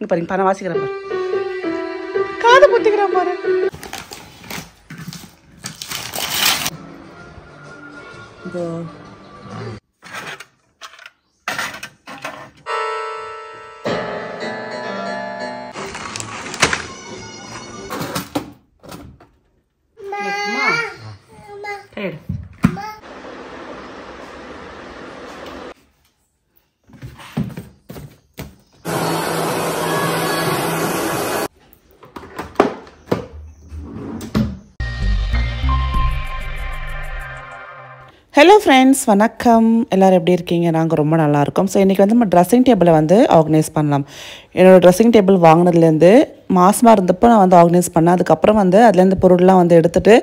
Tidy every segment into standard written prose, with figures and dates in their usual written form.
இங்கே பாருங்க பணம் வாசிக்கிறேன் பாரு காது புத்திக்கிறேன் பாரு இதோ ஹலோ ஃப்ரெண்ட்ஸ் வணக்கம் எல்லோரும் எப்படி இருக்கீங்க நாங்கள் ரொம்ப நல்லாயிருக்கோம் ஸோ இன்றைக்கி வந்து நம்ம ட்ரெஸ்ஸிங் டேபிளை வந்து ஆர்கனைஸ் பண்ணலாம் என்னோடய ட்ரெஸ்ஸிங் டேபிள் வாங்கினதுலேருந்து மாசமாக இருந்தப்போ நான் வந்து ஆர்கனைஸ் பண்ணேன் அதுக்கப்புறம் வந்து அதுலேருந்து பொருள்லாம் வந்து எடுத்துகிட்டு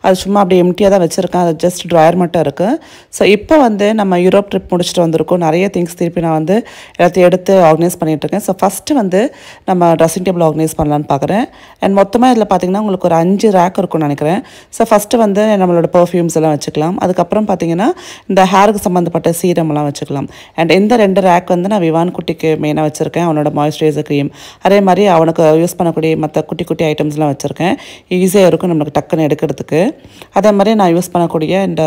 அது சும்மா அப்படியே எம்டியாக தான் வச்சுருக்கேன் அது ஜஸ்ட் ட்ராயர் மட்டும் இருக்குது ஸோ இப்போ வந்து நம்ம யூரோப் ட்ரிப் முடிச்சுட்டு வந்திருக்கோம் நிறைய திங்ஸ் திருப்பி நான் வந்து எல்லாத்தையும் எடுத்து ஆர்கனைஸ் பண்ணிகிட்ருக்கேன் ஸோ ஃபஸ்ட்டு வந்து நம்ம ட்ரெஸ்ஸிங் டேபிள் ஆர்கனைஸ் பண்ணலான்னு பார்க்குறேன் அண்ட் மொத்தமாக இதில் பார்த்திங்கன்னா உங்களுக்கு ஒரு 5 ரேக் இருக்கும்னு நினைக்கிறேன் ஸோ ஃபஸ்ட்டு வந்து நம்மளோட பர்ஃப்யூம்ஸ் எல்லாம் வச்சுக்கலாம் அதுக்கப்புறம் பார்த்திங்கன்னா இந்த ஹேருக்கு சம்மந்தப்பட்ட சீரம்லாம் வச்சுக்கலாம் அண்ட் இந்த 2 ரேக் வந்து நான் விவான் குட்டிக்கு மெயினாக வச்சுருக்கேன் அவனோட மாய்ஸ்சரைசர் க்ரீம் அதே மாதிரி அவனுக்கு யூஸ் பண்ணக்கூடிய மற்ற குட்டி குட்டி ஐட்டம்ஸ்லாம் வச்சுருக்கேன் ஈஸியாக இருக்கும் நம்மளுக்கு டக்குன்னு எடுக்கிறதுக்கு அதே மாதிரி நான் யூஸ் பண்ணக்கூடிய இந்த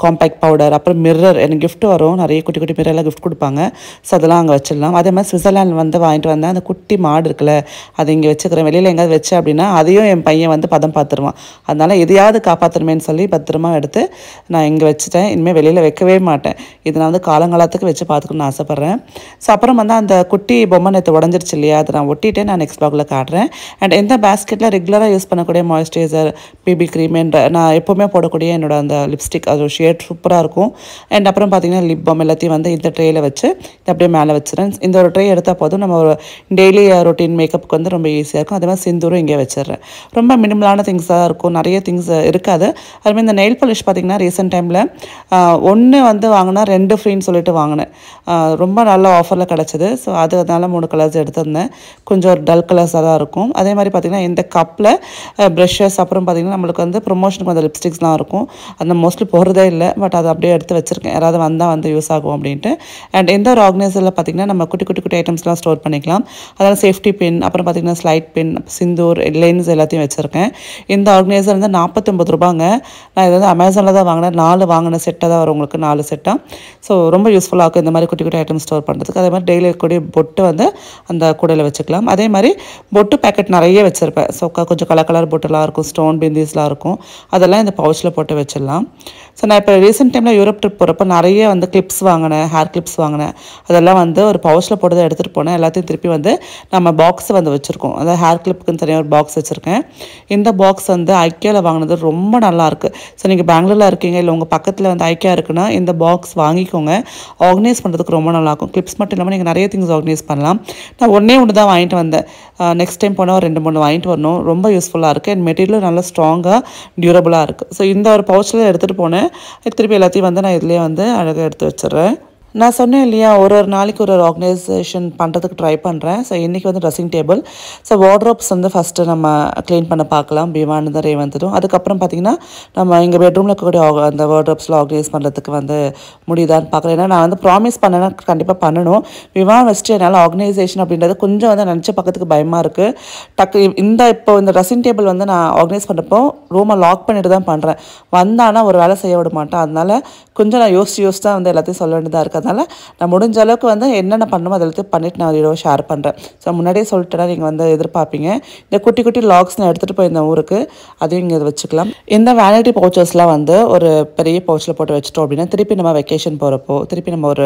காம்பேக்ட் பவுடர் அப்புறம் மிரர் எனக்கு கிஃப்ட் வரும் நிறைய குட்டி குட்டி மிரர்லாம் கிஃப்ட் கொடுப்பாங்க ஸோ அதெல்லாம் அங்கே வச்சிடலாம் அதே மாதிரி ஸ்விட்சர்லாந்து வந்து வாங்கிட்டு வந்தேன் அந்த குட்டி மாடு இருக்குல்ல அது இங்கே வச்சுக்கிறேன் வெளியில் எங்கேயாவது வச்சேன் அப்படின்னா அதையும் என் பையன் வந்து பதம் பார்த்துருவான் அதனால் எதையாவது காப்பாற்றணுமேன்னு சொல்லி பத்திரமா எடுத்து நான் இங்கே வச்சுட்டேன் இனிமேல் வெளியில் வைக்கவே மாட்டேன் இது நான் வந்து காலங்காலத்துக்கு வச்சு பார்த்துக்கணும்னு ஆசைப்பட்றேன் ஸோ அப்புறம் வந்து அந்த குட்டி பொம்மை நேற்று உடஞ்சிருச்சு இல்லையா அதை நான் ஒட்டிட்டு நான் நெக்ஸ்ட் ப்ளாகில் காட்டுறேன் அண்ட் எந்த பேஸ்கெட்டில் ரெகுலராக யூஸ் பண்ணக்கூடிய மாய்ஸ்சரைசர் பிபி க்ரீம் நான் எப்போவுமே போடக்கூடிய என்னோட அந்த லிப்ஸ்டிக் அது ஷேட் சூப்பராக இருக்கும் அண்ட் அப்புறம் பார்த்தீங்கன்னா லிப் பாம் எல்லாத்தையும் வந்து இந்த ட்ரேயில் வச்சு அப்படியே மேலே வச்சுறேன் இந்த ஒரு ட்ரே எடுத்தால் போதும் நம்ம ஒரு டெய்லி ரொட்டீன் மேக்கப்புக்கு வந்து ரொம்ப ஈஸியாக இருக்கும் அதே மாதிரி சிந்தூரும் இங்கே வச்சிடுறேன் ரொம்ப மினிமலான திங்ஸாக இருக்கும் நிறைய திங்ஸ் இருக்காது அதுமாதிரி இந்த நெயில் பாலிஷ் பார்த்திங்கன்னா ரீசெண்ட் டைமில் ஒன்று வந்து வாங்கினா 2 ஃப்ரீன்னு சொல்லிட்டு வாங்கினேன் ரொம்ப நல்ல ஆஃபரில் கிடச்சிது ஸோ அதனால 3 கலர்ஸ் எடுத்திருந்தேன் கொஞ்சம் ஒரு டல் கலர்ஸாக தான் இருக்கும் அதே மாதிரி பார்த்திங்கன்னா இந்த கப்பில் ப்ரஷஸ் அப்புறம் பார்த்திங்கன்னா நம்மளுக்கு வந்து ப்ரொமோஷனுக்கு அந்த லிப்ஸ்டிக்ஸ்லாம் இருக்கும் அந்த மோஸ்ட்லி போகிறதே இல்லை பட் அதை அப்படியே எடுத்து வச்சுருக்கேன் யாராவது வந்தால் வந்து யூஸ் ஆகும் அப்படின்ட்டு அண்ட் எந்த ஒரு ஆர்கனைசரில் பார்த்திங்கன்னா நம்ம குட்டி குட்டி குட்டி ஐட்டம்ஸ்லாம் ஸ்டோர் பண்ணிக்கலாம் அதனால் சேஃப்டி பின் அப்புறம் பார்த்திங்கன்னா ஸ்லைட் பின் சிந்தூர் லென்ஸ் எல்லாத்தையும் வச்சுருக்கேன் இந்த ஆர்கனைசர் வந்து 49 ரூபாங்க நான் இது வந்து அமேசானில் தான் வாங்கினேன் 4 வாங்கின செட்டாக தான் வரும் உங்களுக்கு 4 செட்டாக ஸோ ரொம்ப யூஸ்ஃபுல்லாக இருக்கும் இந்த மாதிரி குட்டி குட்டி ஐட்டம் ஸ்டோர் பண்ணுறதுக்கு அதே மாதிரி டெய்லி இருக்கக்கூடிய பொட்டு வந்து அந்த கூடையில் வச்சுக்கலாம் அதே மாதிரி பொட்டு பேக்கெட் நிறைய வச்சுருப்பேன் ஸோ கொஞ்சம் கலர் பொட்டுலாம் இருக்கும் ஸ்டோன் பிந்திஸ்லாம் இருக்கும் அதெல்லாம் இந்த பவுச்சில் போட்டு வச்சிடலாம் ஸோ நான் இப்போ ரீசெண்ட் டைமில் யூரோப் ட்ரிப் போகிறப்ப நிறைய வந்து கிளிப்ஸ் வாங்கினேன் ஹேர் கிளிப்ஸ் வாங்கினேன் அதெல்லாம் வந்து ஒரு பவுச்சில் போட்டு தான் எடுத்துகிட்டு போனேன் எல்லாத்தையும் திருப்பி வந்து நம்ம பாக்ஸ் வந்து வச்சுருக்கோம் அதாவது ஹேர் கிளிப்புக்குன்னு தனியாக ஒரு பாக்ஸ் வச்சுருக்கேன் இந்த பாக்ஸ் வந்து ஐக்கியாவில் வாங்கினது ரொம்ப நல்லாயிருக்கு ஸோ நீங்கள் பெங்களூரில் இருக்கீங்க இல்லை உங்கள் பக்கத்தில் வந்து ஐக்கியா இருக்குன்னா இந்த பாக்ஸ் வாங்கிக்கோங்க ஆர்கனைஸ் பண்ணுறதுக்கு ரொம்ப நல்லாயிருக்கும் கிளிப்ஸ் மட்டும் இல்லாமல் நீங்கள் நிறைய திங்ஸ் ஆர்கனைஸ் பண்ணலாம் நான் ஒன்றே தான் வாங்கிட்டு வந்தேன் நெக்ஸ்ட் டைம் போனால் ஒரு 2-3 வாங்கிட்டு வரணும் ரொம்ப யூஸ்ஃபுல்லாக இருக்குது அண்ட் மெட்டீரியலும் நல்லா ஸ்ட்ராங்காக டியூரபுளாக இருக்குது ஸோ இந்த ஒரு பவுச்சில் எடுத்துகிட்டு போனேன் திருப்பி எல்லாத்தையும் வந்து நான் இதுலேயே வந்து அழகாக எடுத்து வச்சிடுறேன் நான் சொன்னேன் இல்லையா ஒரு நாளைக்கு ஒரு ஆர்கனைசேஷன் பண்ணுறதுக்கு ட்ரை பண்ணுறேன் ஸோ இன்றைக்கி வந்து ட்ரெஸ்ஸிங் டேபிள் ஸோ வார்ட்ரோப்ஸ் வந்து ஃபஸ்ட்டு நம்ம க்ளீன் பண்ண பார்க்கலாம் பீவானு ரேவந்ததும் அதுக்கப்புறம் பார்த்திங்கன்னா நம்ம இங்கே பெட்ரூமில் இருக்கக்கூடிய அந்த வார்ட்ரோப்ஸில் ஆர்கனைஸ் பண்ணுறதுக்கு வந்து முடியுதான்னு பார்க்குறேன் ஏன்னா நான் வந்து ப்ராமிஸ் பண்ணேன்னா கண்டிப்பாக பண்ணணும் விவான் வச்சுட்டு என்னால் ஆர்கனைசேஷன் அப்படின்றது கொஞ்சம் வந்து நினச்ச பக்கத்துக்கு பயமாக இருக்குது இப்போ இந்த ட்ரெஸ்ஸிங் டேபிள் வந்து நான் ஆர்கனைஸ் பண்ணுறப்போ ரூமை லாக் பண்ணிட்டு தான் பண்ணுறேன் வந்தானா ஒரு வேலை செய்ய விட மாட்டேன் அதனால் கொஞ்சம் நான் யோசிச்சு தான் வந்து எல்லாத்தையும் சொல்ல வேண்டியதாக இருக்குது அதனால் நான் முடிஞ்ச அளவுக்கு வந்து என்னென்ன பண்ணணுமோ அதை எல்லாத்தையும் பண்ணிவிட்டு நான் வீடியோ ஷேர் பண்ணுறேன் ஸோ முன்னாடியே சொல்லிட்டேன்னா நீங்கள் வந்து எதிர்பார்ப்பீங்க இந்த குட்டி குட்டி லாக்ஸ் நான் எடுத்துகிட்டு போயிருந்தேன் ஊருக்கு அதையும் இங்கே வச்சுக்கலாம் இந்த வேனிட்டி பவுச்சர்ஸ்லாம் வந்து ஒரு பெரிய பவுச்சில் போட்டு வச்சுட்டோம் அப்படின்னா திருப்பி நம்ம வெக்கேஷன் போகிறப்போ திருப்பி நம்ம ஒரு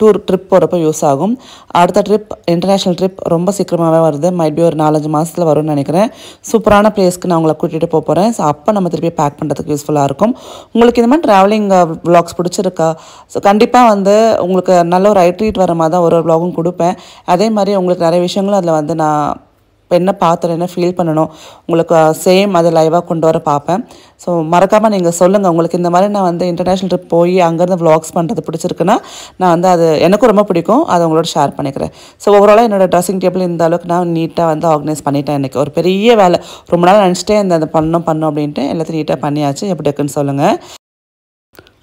டூர் ட்ரிப் போகிறப்போ யூஸ் ஆகும் அடுத்த ட்ரிப் இன்டர்நேஷ்னல் ட்ரிப் ரொம்ப சீக்கிரமாகவே வருது மைட் பி ஒரு 4-5 மாதத்தில் வரும்னு நினைக்கிறேன் சூப்பரான பிளேஸ்க்கு நான் உங்களை கூட்டிகிட்டு போகிறேன் ஸோ அப்போ நம்ம திருப்பி பேக் பண்ணுறதுக்கு யூஸ்ஃபுல்லாக இருக்கும் உங்களுக்கு இந்த மாதிரி ட்ராவலிங் விளாக்ஸ் பிடிச்சிருக்கா ஸோ கண்டிப்பாக வந்து உங்களுக்கு நல்ல ஒரு ட்ரீட் வர மாதிரி தான் ஒரு விளாகும் கொடுப்பேன் அதே மாதிரி உங்களுக்கு நிறைய விஷயங்களும் அதில் வந்து நான் இப்போ என்ன பார்த்துறேன் என்ன ஃபீல் பண்ணணும் உங்களுக்கு சேம் அதை லைவாக கொண்டு வர பார்ப்பேன் ஸோ மறக்காமல் நீங்கள் சொல்லுங்கள் உங்களுக்கு இந்த மாதிரி நான் வந்து இன்டர்நேஷ்னல் ட்ரிப் போய் அங்கேருந்து விளாக்ஸ் பண்ணுறது பிடிச்சிருக்குன்னா நான் வந்து அது எனக்கும் ரொம்ப பிடிக்கும் அதை உங்களோட ஷேர் பண்ணிக்கிறேன் ஸோ ஓவராலாக என்னோடய ட்ரெஸ்ஸிங் டேபிள் இந்த அளவுக்கு நான் நீட்டாக வந்து ஆர்கனைஸ் பண்ணிட்டேன் எனக்கு ஒரு பெரிய வேலை ரொம்ப நாள் நினச்சிட்டே இந்த பண்ணணும் அப்படின்ட்டு எல்லாத்தையும் நீட்டாக பண்ணியாச்சு எப்படி இருக்குன்னு சொல்லுங்கள்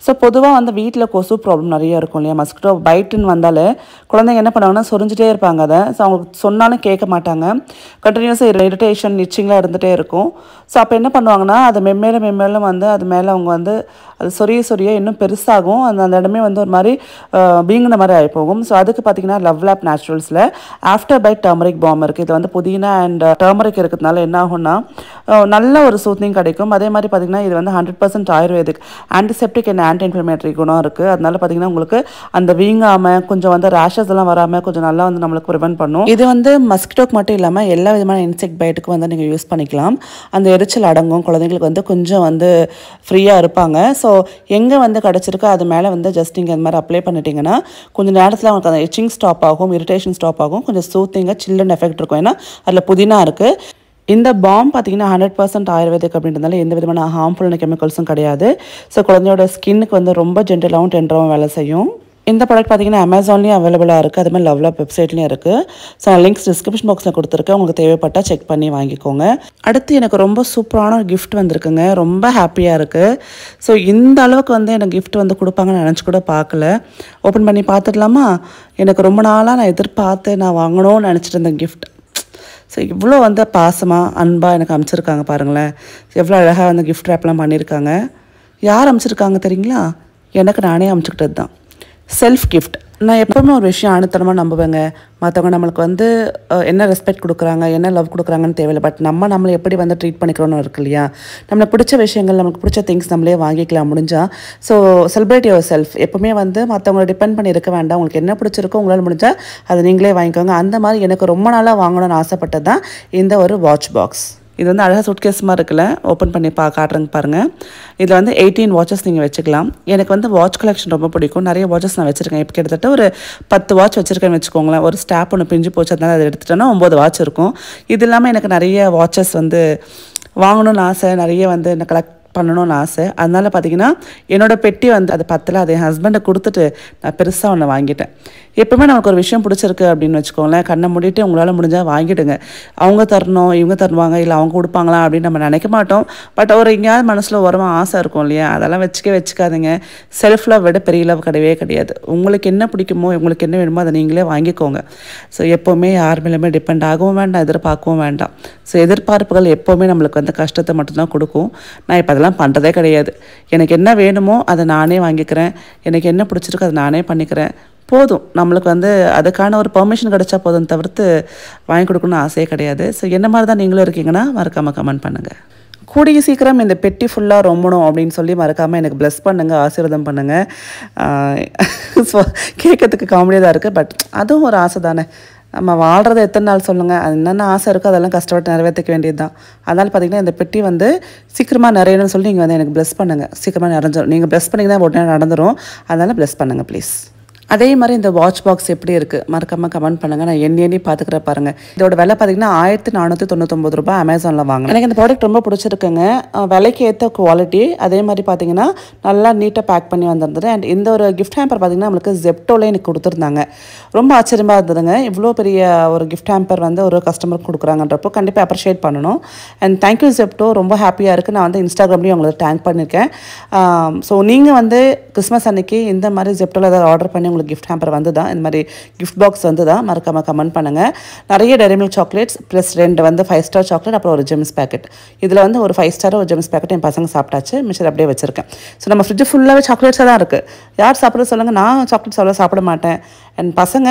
ஸோ பொதுவாக வந்து வீட்டில் கொசு ப்ராப்ளம் நிறைய இருக்கும் இல்லையா, மஸ்கிட்டோ பைட்டுன்னு வந்தாலே குழந்தைங்க என்ன பண்ணுவாங்கன்னா சொரிஞ்சிட்டே இருப்பாங்க. அதை ஸோ அவங்களுக்கு சொன்னாலும் கேட்க மாட்டாங்க. கண்டினியூஸாக இரிட்டேஷன் இச்சிங்லாம் இருந்துகிட்டே இருக்கும். ஸோ அப்போ என்ன பண்ணுவாங்கன்னா அது மென்மேலும் வந்து அது மேலே அவங்க வந்து அது சொரிய இன்னும் பெருசாகும். அந்த இடமே வந்து ஒரு மாதிரி வீங்கின மாதிரி ஆகி போகும். ஸோ அதுக்கு பார்த்தீங்கன்னா லவ் லேப் நேச்சுரல்ஸில் ஆஃப்டர் பைட் டர்மரிக் பாம் இருக்குது. இது வந்து புதினா அண்ட் டர்மரிக் இருக்கிறதுனால என்ன ஆகும்னா நல்ல ஒரு சூத்திங் கிடைக்கும். அதே மாதிரி பார்த்தீங்கன்னா இது வந்து 100% ayurvedic, antiseptic and anti inflammatory குணம் இருக்குது. அதனால பார்த்தீங்கன்னா உங்களுக்கு அந்த வீங்காமல் கொஞ்சம் வந்து ரேஷஸ் எல்லாம் வராமல் கொஞ்சம் நல்லா வந்து நம்மளுக்கு ப்ரிவென்ட் பண்ணும். இது வந்து மஸ்கிட்டோக்கு மட்டும் இல்லாமல் எல்லா விதமான இன்செக்ட் பைட்டுக்கும் வந்து நீங்கள் யூஸ் பண்ணிக்கலாம். அந்த எரிச்சல் அடங்கும், குழந்தைங்களுக்கு வந்து கொஞ்சம் வந்து ஃப்ரீயாக இருப்பாங்க. ஸோ எங்கே வந்து கிடச்சிருக்கோ அது மேலே வந்து ஜஸ்ட் நீங்கள் இந்த மாதிரி அப்ளை பண்ணிட்டீங்கன்னா கொஞ்சம் நேரத்தில் அவங்களுக்கு அந்த எச்சிங் ஸ்டாப் ஆகும், இரிட்டேஷன் ஸ்டாப் ஆகும், கொஞ்சம் சூத்திங்காக சில்லுன்னு எஃபெக்ட் இருக்கும். ஏன்னா அதில் புதினா இருக்குது. இந்த பாம் பார்த்தீங்கன்னா 100% ஆயுர்வேதிக் அப்படின்றதுனால எந்த விதமான ஹார்ம்ஃபுல்லான கெமிக்கல்ஸும் கிடையாது. ஸோ குழந்தையோட ஸ்கின்னுக்கு வந்து ரொம்ப ஜென்டலாகவும் டெண்டராகவும் வேலை செய்யும். இந்த ப்ராடக்ட் பார்த்தீங்கன்னா அமேசான்லேயும் அவைலபிளாக இருக்குது, அதுமாதிரி லவ் லேப் வெப்சைட்லேயும் இருக்குது. ஸோ நான் லிங்க்ஸ் டிஸ்கிரிப்ஷன் பாக்ஸில் கொடுத்துருக்கேன், உங்களுக்கு தேவைப்பட்டால் செக் பண்ணி வாங்கிக்கோங்க. அடுத்து எனக்கு ரொம்ப சூப்பரான ஒரு கிஃப்ட் வந்திருக்குங்க, ரொம்ப ஹாப்பியாக இருக்குது. ஸோ இந்த அளவுக்கு வந்து எனக்கு கிஃப்ட் வந்து கொடுப்பாங்கன்னு நினச்சி கூட பார்க்கல. ஓப்பன் பண்ணி பார்த்துடலாமா? எனக்கு ரொம்ப நாளாக நான் எதிர்பார்த்து நான் வாங்கணும்னு நினச்சிட்டு இருந்தேன் கிஃப்ட். ஸோ இவ்வளோ வந்து பாசமாக அன்பாக எனக்கு அனுப்பிச்சிருக்காங்க பாருங்களேன். எவ்வளோ அழகாக வந்து கிஃப்ட் ரேப்லாம் பண்ணியிருக்காங்க. யார் அனுப்பிச்சிருக்காங்க தெரியுங்களா? எனக்கு நானே அனுப்பிச்சிக்கிட்டது தான். Self gift. நான் எப்போவுமே ஒரு விஷயம் அனுத்தனமாக நம்புவேங்க. மற்றவங்க நம்மளுக்கு வந்து என்ன ரெஸ்பெக்ட் கொடுக்குறாங்க, என்ன லவ் கொடுக்குறாங்கன்னு தேவையில்லை. பட் நம்மளை எப்படி வந்து ட்ரீட் பண்ணிக்கிறோன்னு இருக்கு இல்லையா? நம்மளுக்கு பிடிச்ச விஷயங்கள், நமக்கு பிடிச்ச திங்ஸ் நம்மளே வாங்கிக்கலாம் முடிஞ்சால். So celebrate your self. எப்போவுமே வந்து மற்றவங்களை டிபெண்ட் பண்ணி இருக்க வேண்டாம். உங்களுக்கு என்ன பிடிச்சிருக்கோ உங்களால் முடிஞ்சால் அதை நீங்களே வாங்கிக்கோங்க. அந்த மாதிரி எனக்கு ரொம்ப நாளாக வாங்கணும்னு ஆசைப்பட்டது தான் இந்த ஒரு வாட்ச் பாக்ஸ். இது வந்து அழகாக சூட்கேஸ் மாதிரி இருக்குல்ல, ஓப்பன் பண்ணி காட்டுறேங்க பாருங்கள். இதில் வந்து 18 வாட்சஸ் நீங்கள் வச்சுக்கலாம். எனக்கு வந்து வாட்ச் கலெக்ஷன் ரொம்ப பிடிக்கும். நிறைய வாட்சஸ் நான் வச்சுருக்கேன். இப்போ கிட்டத்தட்ட ஒரு 10 வாட்ச் வச்சுருக்கேன்னு வச்சுக்கோங்களேன். ஒரு ஸ்டாப் ஒன்று பிஞ்சு போச்சு, அதனால அதை எடுத்துட்டோன்னா 9 வாட்ச் இருக்கும். இது இல்லாமல் எனக்கு நிறைய வாட்சஸ் வந்து வாங்கணும்னு ஆசை, நிறைய வந்து என்ன கலெக்ட் பண்ணணும்னு ஆசை. அதனால் பார்த்தீங்கன்னா என்னோடய பெட்டி வந்து அது பத்தில் அதை என் ஹஸ்பண்டை கொடுத்துட்டு நான் பெருசாக ஒன்று வாங்கிட்டேன். எப்போவுமே நமக்கு ஒரு விஷயம் பிடிச்சிருக்கு அப்படின்னு வச்சுக்கோங்களேன், கண்ணை மூடிட்டு உங்களால் முடிஞ்சால் வாங்கிடுங்க. அவங்க தரணும், இவங்க தருவாங்க, இல்லை அவங்க கொடுப்பாங்களா அப்படின்னு நம்ம நினைக்க மாட்டோம். பட் ஒரு எங்கேயாவது மனசில் ஓரமாக ஆசை இருக்கும் இல்லையா? அதெல்லாம் வச்சுக்காதீங்க. செல்ஃப் லவ் விட பெரிய லவ் கிடையவே கிடையாது. உங்களுக்கு என்ன பிடிக்குமோ, உங்களுக்கு என்ன வேணுமோ அதை நீங்களே வாங்கிக்கோங்க. ஸோ எப்போவுமே யார் மேலேயுமே டிபெண்ட் ஆகவும் வேண்டாம், எதிர்பார்க்கவும் வேண்டாம். ஸோ எதிர்பார்ப்புகள் எப்போவுமே நம்மளுக்கு வந்து கஷ்டத்தை மட்டும்தான் கொடுக்கும். நான் இப்போ அதெல்லாம் பண்ணுறதே கிடையாது. எனக்கு என்ன வேணுமோ அதை நானே வாங்கிக்கிறேன். எனக்கு என்ன பிடிச்சிருக்கோ அதை நானே பண்ணிக்கிறேன். போதும், நம்மளுக்கு வந்து அதுக்கான ஒரு பெர்மிஷன் கிடைச்சா போதும், தவிர்த்து வாங்கி கொடுக்கணும்னு ஆசையே கிடையாது. ஸோ என்ன மாதிரி தான் நீங்களும் இருக்கீங்கன்னா மறக்காமல் கமெண்ட் பண்ணுங்கள். கூடிய சீக்கிரம் இந்த பெட்டி ஃபுல்லாக ரொம்பணும் அப்படின்னு சொல்லி மறக்காமல் எனக்கு ப்ளஸ் பண்ணுங்கள், ஆசீர்வாதம் பண்ணுங்கள். ஸோ கேட்கறதுக்கு காமெடியாக தான் இருக்குது, பட் அதுவும் ஒரு ஆசை தானே. நம்ம வாழ்கிறத எத்தனை நாள் சொல்லுங்கள், அது என்னென்ன ஆசை இருக்கோ அதெல்லாம் கஷ்டப்பட்டு நிறைவேற்றிக்க வேண்டியது தான். அதனால் பார்த்திங்கன்னா இந்த பெட்டி வந்து சீக்கிரமாக நிறையணும்னு சொல்லி நீங்கள் வந்து எனக்கு ப்ளஸ் பண்ணுங்கள். சீக்கிரமாக நிறைஞ்சிடும். நீங்கள் ப்ளஸ் பண்ணிங்கன்னா உடனே நடந்துடும். அதனால் ப்ளஸ் பண்ணுங்கள் ப்ளீஸ். அதே மாதிரி இந்த வாட்ச் பாக்ஸ் எப்படி இருக்குது மறக்காமல் கமெண்ட் பண்ணுங்கள். நான் எண்ணி பார்த்துக்கிற பாருங்கள். இதோட விலை பார்த்தீங்கன்னா 1499 ரூபாய் அமேசானில் வாங்க. எனக்கு இந்த ப்ராடக்ட் ரொம்ப பிடிச்சிருக்குங்க. விலைக்கு ஏற்ற குவாலிட்டி, அதே மாதிரி பார்த்தீங்கன்னா நல்லா நீட்டாக பேக் பண்ணி வந்திருந்தது. அண்ட் இந்த ஒரு கிஃப்ட் ஹேம்பர் பார்த்தீங்கன்னா நம்மளுக்கு ஜெப்டோவில் எனக்கு கொடுத்துருந்தாங்க. ரொம்ப ஆச்சரியமாக இருந்ததுங்க. இவ்வளோ பெரிய ஒரு கிஃப்ட் ஹேம்பர் வந்து ஒரு கஸ்டமருக்கு கொடுக்குறாங்கன்றப்போ கண்டிப்பாக அப்ரிஷியேட் பண்ணணும். அண்ட் தேங்க்யூ ஜெப்டோ, ரொம்ப ஹாப்பியாக இருக்குது. நான் வந்து இன்ஸ்டாகிராம்லேயும் உங்களுக்கு டேங்க் பண்ணியிருக்கேன். ஸோ நீங்கள் வந்து கிறிஸ்மஸ் அன்னைக்கு இந்த மாதிரி ஜெப்டோவில் ஏதாவது ஆர்டர் பண்ணி உங்களுக்கு கிஃப்ட் ஹேம்பர் வந்து தான், இந்த மாதிரி கிஃப்ட் பாக்ஸ் வந்து தான், மறக்காமல் கமெண்ட் பண்ணுங்கள். நிறைய டெய்ரி மில்க் சாக்லேட்ஸ் ப்ளஸ் 2 வந்து 5 ஸ்டார் சாக்லேட், அப்புறம் ஒரு ஜெம்ஸ் பேக்கெட். இதில் வந்து ஒரு 5 ஸ்டார் ஒரு ஜெம்ஸ் பேக்கெட் என் பசங்க சாப்பிட்டாச்சு, மிச்சர் அப்படியே வச்சுருக்கேன். ஸோ நம்ம ஃப்ரிட்ஜ் ஃபுல்லாகவே சாக்லேட்ஸாக தான் இருக்குது. யார் சாப்பிட சொல்லுங்கள், நான் சாக்லேட்ஸ் அவ்வளோ சாப்பிட மாட்டேன். அண்ட் பசங்க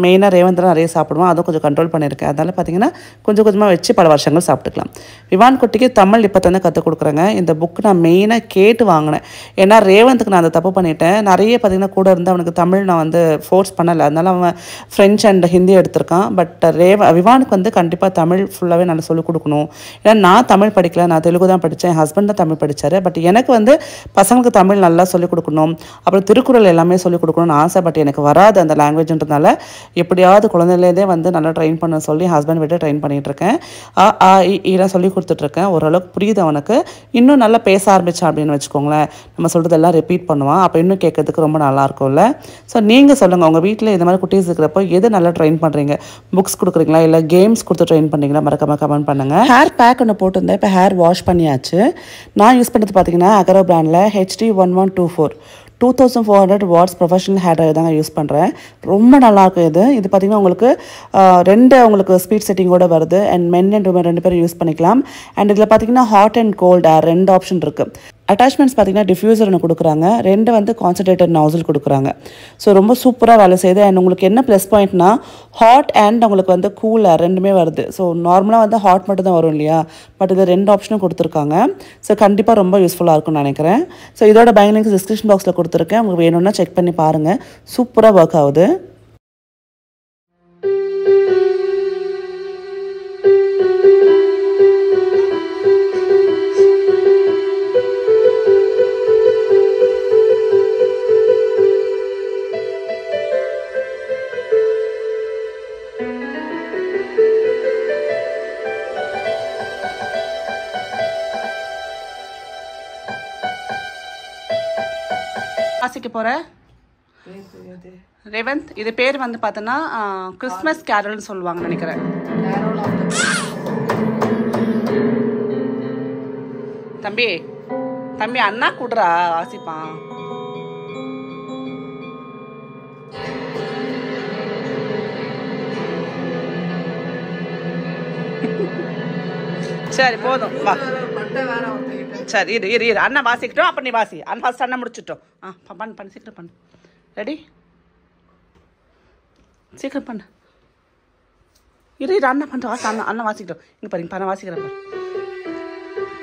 மெயினாக ரேவந்தில் நிறைய சாப்பிடுவோம், அதுவும் கொஞ்சம் கண்ட்ரோல் பண்ணியிருக்கேன். அதனால் பார்த்தீங்கன்னா கொஞ்சம் கொஞ்சமாக வச்சு பல வருஷங்கள் சாப்பிட்டுக்கலாம். விவான் குட்டிக்கு தமிழ் இப்போ தான் கற்றுக் கொடுக்குறேங்க. இந்த புக் நான் மெயினாக கேட்டு வாங்கினேன். ஏன்னா ரேவந்துக்கு நான் அதை தப்பு பண்ணிட்டேன். நிறைய பார்த்தீங்கன்னா கூட இருந்து அவனுக்கு தமிழ் நான் வந்து ஃபோர்ஸ் பண்ணலை. அதனால் அவன் ஃப்ரெஞ்ச் அண்ட் ஹிந்தி எடுத்திருக்கான். பட் விவானுக்கு வந்து கண்டிப்பாக தமிழ் ஃபுல்லாகவே நான் சொல்லிக் கொடுக்கணும். ஏன்னா நான் தமிழ் படிக்கல, நான் தெலுங்கு தான் படித்தேன். என் ஹஸ்பண்ட் தான் தமிழ் படித்தார். பட் எனக்கு வந்து பசங்களுக்கு தமிழ் நல்லா சொல்லிக் கொடுக்கணும், அப்புறம் திருக்குறள் எல்லாமே சொல்லிக் கொடுக்கணும்னு ஆசை. பட் எனக்கு வராது அந்த அந்த லாங்குவேஜ்ன்றதுனால எப்படியாவது குழந்தையிலேருந்தே வந்து நல்லா ட்ரெயின் பண்ண சொல்லி ஹஸ்பண்ட் விட்டு ட்ரெயின் பண்ணிகிட்ருக்கேன். இதெல்லாம் சொல்லி கொடுத்துட்ருக்கேன். ஓரளவுக்கு புரியுது அவனுக்கு. இன்னும் நல்லா பேச ஆரம்பித்தான் அப்படின்னு வச்சுக்கோங்களேன், நம்ம சொல்கிறதெல்லாம் ரிப்பீட் பண்ணுவான். அப்போ இன்னும் கேட்கறதுக்கு ரொம்ப நல்லாயிருக்கும்ல. ஸோ நீங்கள் சொல்லுங்கள், உங்கள் வீட்டில் இந்த மாதிரி குட்டீஸ் இருக்கிறப்போ எது நல்லா ட்ரெயின் பண்ணுறீங்க? புக்ஸ் கொடுக்குறீங்களா, இல்லை கேம்ஸ் கொடுத்து ட்ரெயின் பண்ணுறீங்களா? மறக்காமல் கமெண்ட் பண்ணுங்கள். ஹேர் பேக் ஒன்று போட்டிருந்தேன், இப்போ ஹேர் வாஷ் பண்ணியாச்சு. நான் யூஸ் பண்ணுறது பார்த்தீங்கன்னா அகரோ பிராண்டில் HD1124 2400 watts professional hair dryer தாங்க யூஸ் பண்ணுறேன். ரொம்ப நல்லாயிருக்கும் இது பார்த்திங்கன்னா உங்களுக்கு உங்களுக்கு ஸ்பீட் செட்டிங்கோடு வருது. அண்ட் மென் அண்ட் உமன் 2 பேரும் யூஸ் பண்ணிக்கலாம். அண்ட் இதில் பார்த்திங்கன்னா hot and gold air 2 option இருக்குது. அட்டாச்மெண்ட்ஸ் பார்த்திங்கன்னா டிஃப்யூசர் ஒன்று கொடுக்குறாங்க, 2 வந்து கான்சன்ட்ரேட்டட் நாசில் கொடுக்குறாங்க. ஸோ ரொம்ப சூப்பராக வேலை செய்யுது. அண்ட் உங்களுக்கு என்ன ப்ளஸ் பாயிண்ட்னா ஹாட் அண்ட் உங்களுக்கு வந்து கூல் ஏர் 2மே வருது. ஸோ நார்மலாக வந்து ஹாட் மட்டும் தான் வரும் இல்லையா, பட் இது 2 ஆப்ஷனும் கொடுத்துருக்காங்க. ஸோ கண்டிப்பாக ரொம்ப யூஸ்ஃபுல்லாக இருக்கும்னு நினைக்கிறேன். ஸோ இதோட பை லிங்க்ஸ் டிஸ்கிரிப்ஷன் பாக்ஸில் கொடுத்துருக்கேன், உங்களுக்கு வேணும்னா செக் பண்ணி பாருங்கள். சூப்பராக ஒர்க் ஆகுது. வாசிக்க போகிற ரேவந்த், இது பேர் வந்து பார்த்தோன்னா கிறிஸ்மஸ் கேரல்னு சொல்லுவாங்க நினைக்கிறேன். தம்பி தம்பி அண்ணா கூடுறா வாசிப்பான். சரி போதும் வா. சரி இரு அண்ணா வாசிக்கிட்டோம், அப்போ நீ வாசி. ஃபர்ஸ்ட் அண்ணா முடிச்சிட்டோம். பண்ணு சீக்கிரம் பண்ணு. ரெடி, சீக்கிரம் பண்ணு. இரு அண்ணா பண்ணுற வாசி. அண்ணா வாசிக்கிட்டோம். இங்கே பாருங்க, பண்ண வாசிக்கிறேன் பாரு.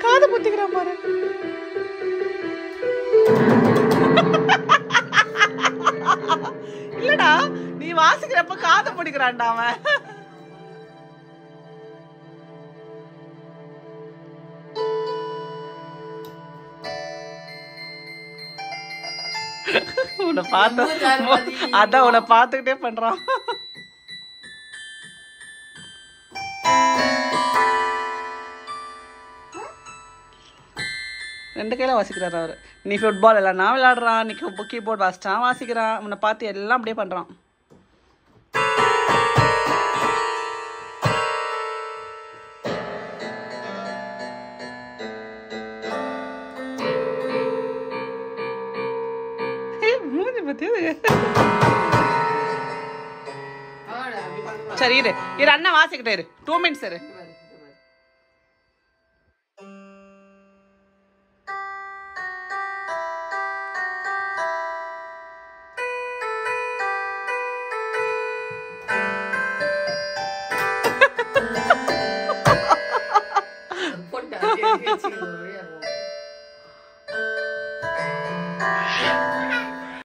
காது புத்திக்கிறான் பாரு. இல்லடா, நீ வாசிக்கிறப்ப காது பிடிக்கிறான்டா அவன். உன்னை பார்த்து அதான் உன்னை பார்த்துக்கிட்டே பண்றான். ரெண்டு கையில வாசிக்கிறாரு அவரு. நீ ஃபுட்பால் எல்லாம் நான் விளையாடுறான், நீ கீபோர்ட் வாசிச்சான் வாசிக்கிறான். உன்னை பார்த்து எல்லாம் அப்படியே பண்றான். சரி இரு அண்ணா வாசிக்கிட்டே இரு. 2 minutes இரு.